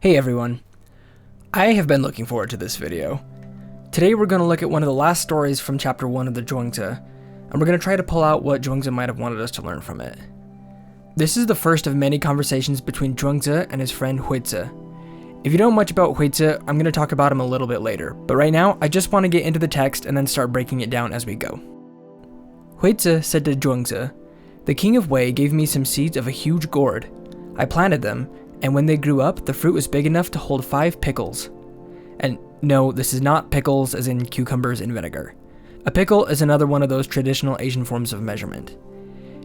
Hey everyone, I have been looking forward to this video. Today we're going to look at one of the last stories from chapter 1 of the Zhuangzi, and we're going to try to pull out what Zhuangzi might have wanted us to learn from it. This is the first of many conversations between Zhuangzi and his friend Huizi. If you don't know much about Huizi, I'm going to talk about him a little bit later, but right now I just want to get into the text and then start breaking it down as we go. Huizi said to Zhuangzi, "The king of Wei gave me some seeds of a huge gourd. I planted them, and when they grew up, the fruit was big enough to hold 5 pickles. And no, this is not pickles as in cucumbers in vinegar. A pickle is another one of those traditional Asian forms of measurement.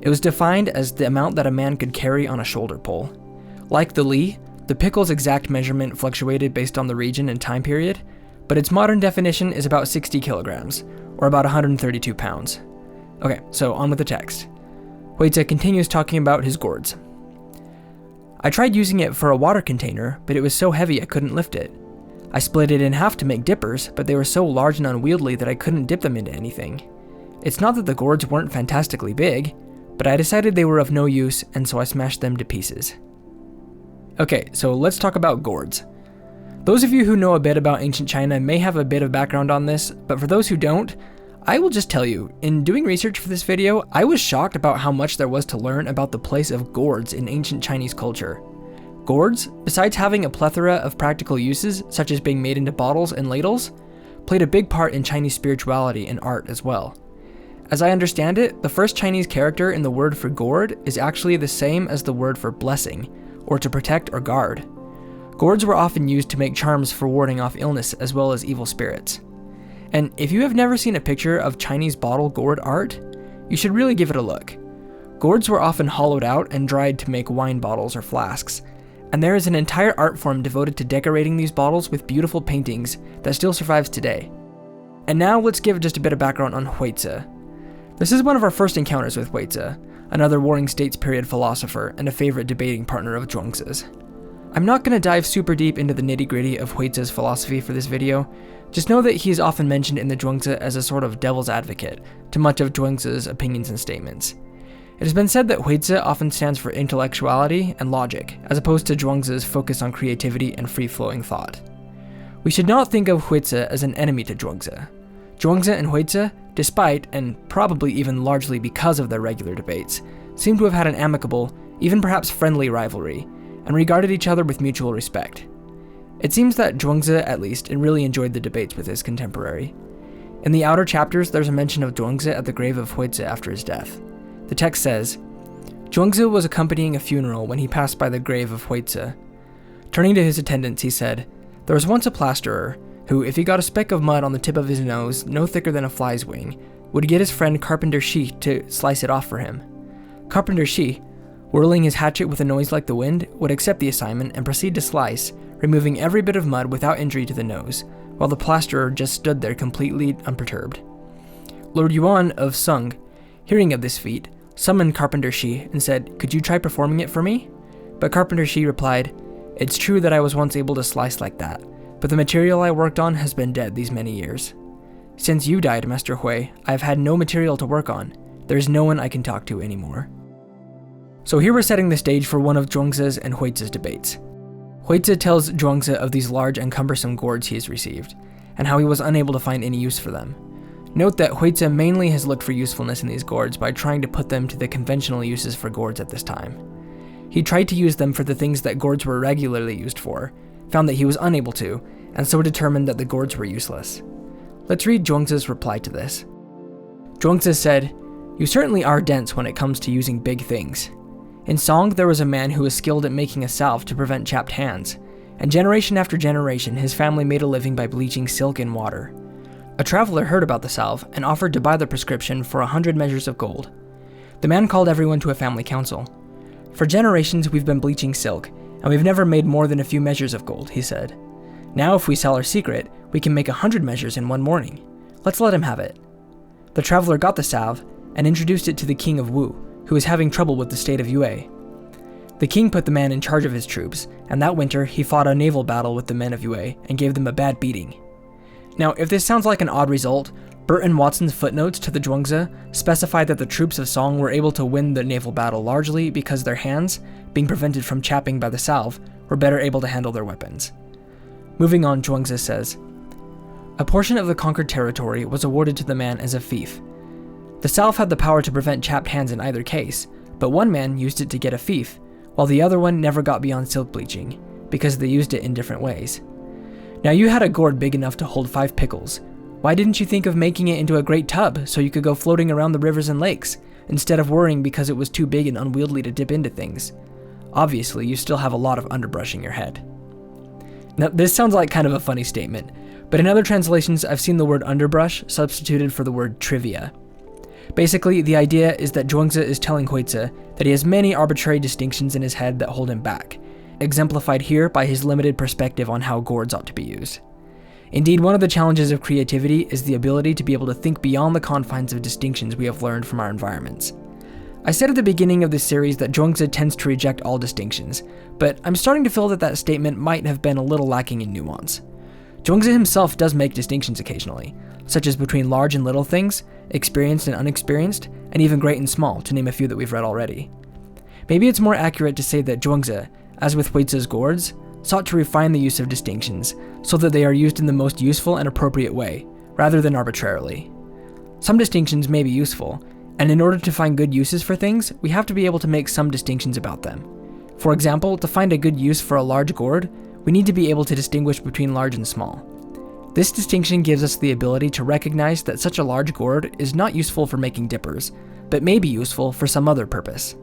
It was defined as the amount that a man could carry on a shoulder pole. Like the li, the pickle's exact measurement fluctuated based on the region and time period, but its modern definition is about 60 kilograms, or about 132 pounds. Okay, so on with the text. Huizi continues talking about his gourds. I tried using it for a water container, but it was so heavy I couldn't lift it. I split it in half to make dippers, but they were so large and unwieldy that I couldn't dip them into anything. It's not that the gourds weren't fantastically big, but I decided they were of no use, and so I smashed them to pieces." Okay, so let's talk about gourds. Those of you who know a bit about ancient China may have a bit of background on this, but for those who don't, I will just tell you, in doing research for this video, I was shocked about how much there was to learn about the place of gourds in ancient Chinese culture. Gourds, besides having a plethora of practical uses, such as being made into bottles and ladles, played a big part in Chinese spirituality and art as well. As I understand it, the first Chinese character in the word for gourd is actually the same as the word for blessing, or to protect or guard. Gourds were often used to make charms for warding off illness as well as evil spirits. And if you have never seen a picture of Chinese bottle gourd art, you should really give it a look. Gourds were often hollowed out and dried to make wine bottles or flasks, and there is an entire art form devoted to decorating these bottles with beautiful paintings that still survives today. And now let's give just a bit of background on Huizi. This is one of our first encounters with Huizi, another Warring States period philosopher and a favorite debating partner of Zhuangzi's. I'm not going to dive super deep into the nitty-gritty of Huizi's philosophy for this video. Just know that he is often mentioned in the Zhuangzi as a sort of devil's advocate to much of Zhuangzi's opinions and statements. It has been said that Huizi often stands for intellectuality and logic, as opposed to Zhuangzi's focus on creativity and free-flowing thought. We should not think of Huizi as an enemy to Zhuangzi. Zhuangzi and Huizi, despite, and probably even largely because of their regular debates, seem to have had an amicable, even perhaps friendly rivalry, and regarded each other with mutual respect. It seems that Zhuangzi, at least, really enjoyed the debates with his contemporary. In the outer chapters, there's a mention of Zhuangzi at the grave of Huizi after his death. The text says, "Zhuangzi was accompanying a funeral when he passed by the grave of Huizi. Turning to his attendants, he said, 'There was once a plasterer, who, if he got a speck of mud on the tip of his nose, no thicker than a fly's wing, would get his friend Carpenter Shi to slice it off for him. Carpenter Shi, whirling his hatchet with a noise like the wind, would accept the assignment and proceed to slice, removing every bit of mud without injury to the nose, while the plasterer just stood there completely unperturbed. Lord Yuan of Sung, hearing of this feat, summoned Carpenter Shi and said, 'Could you try performing it for me?' But Carpenter Shi replied, 'It's true that I was once able to slice like that, but the material I worked on has been dead these many years. Since you died, Master Hui, I have had no material to work on. There is no one I can talk to anymore.'" So here we're setting the stage for one of Zhuangzi's and Huizi's debates. Huizi tells Zhuangzi of these large and cumbersome gourds he has received, and how he was unable to find any use for them. Note that Huizi mainly has looked for usefulness in these gourds by trying to put them to the conventional uses for gourds at this time. He tried to use them for the things that gourds were regularly used for, found that he was unable to, and so determined that the gourds were useless. Let's read Zhuangzi's reply to this. Zhuangzi said, "You certainly are dense when it comes to using big things. In Song, there was a man who was skilled at making a salve to prevent chapped hands, and generation after generation his family made a living by bleaching silk in water. A traveler heard about the salve and offered to buy the prescription for 100 measures of gold. The man called everyone to a family council. 'For generations we've been bleaching silk, and we've never made more than a few measures of gold,' he said. 'Now if we sell our secret, we can make 100 measures in one morning. Let's let him have it.' The traveler got the salve and introduced it to the king of Wu, who was having trouble with the state of Yue. The king put the man in charge of his troops, and that winter he fought a naval battle with the men of Yue and gave them a bad beating." Now, if this sounds like an odd result, Burton Watson's footnotes to the Zhuangzi specify that the troops of Song were able to win the naval battle largely because their hands, being prevented from chapping by the salve, were better able to handle their weapons. Moving on, Zhuangzi says, a portion of the conquered territory was awarded to the man as a fief. The South had the power to prevent chapped hands in either case, but one man used it to get a fief, while the other one never got beyond silk bleaching, because they used it in different ways. Now you had a gourd big enough to hold 5 pickles. Why didn't you think of making it into a great tub so you could go floating around the rivers and lakes, instead of worrying because it was too big and unwieldy to dip into things? Obviously, you still have a lot of underbrush in your head. Now, this sounds like kind of a funny statement, but in other translations, I've seen the word underbrush substituted for the word trivia. Basically, the idea is that Zhuangzi is telling Huizi that he has many arbitrary distinctions in his head that hold him back, exemplified here by his limited perspective on how gourds ought to be used. Indeed, one of the challenges of creativity is the ability to be able to think beyond the confines of distinctions we have learned from our environments. I said at the beginning of this series that Zhuangzi tends to reject all distinctions, but I'm starting to feel that that statement might have been a little lacking in nuance. Zhuangzi himself does make distinctions occasionally, such as between large and little things, experienced and unexperienced, and even great and small, to name a few that we've read already. Maybe it's more accurate to say that Zhuangzi, as with Huizi's gourds, sought to refine the use of distinctions so that they are used in the most useful and appropriate way, rather than arbitrarily. Some distinctions may be useful, and in order to find good uses for things, we have to be able to make some distinctions about them. For example, to find a good use for a large gourd, we need to be able to distinguish between large and small. This distinction gives us the ability to recognize that such a large gourd is not useful for making dippers, but may be useful for some other purpose.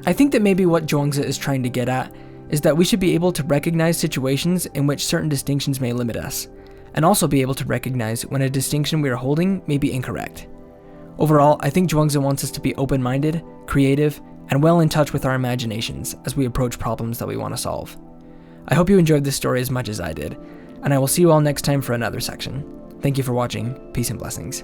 I think that maybe what Zhuangzi is trying to get at is that we should be able to recognize situations in which certain distinctions may limit us, and also be able to recognize when a distinction we are holding may be incorrect. Overall, I think Zhuangzi wants us to be open-minded, creative, and well in touch with our imaginations as we approach problems that we want to solve. I hope you enjoyed this story as much as I did, and I will see you all next time for another section. Thank you for watching. Peace and blessings.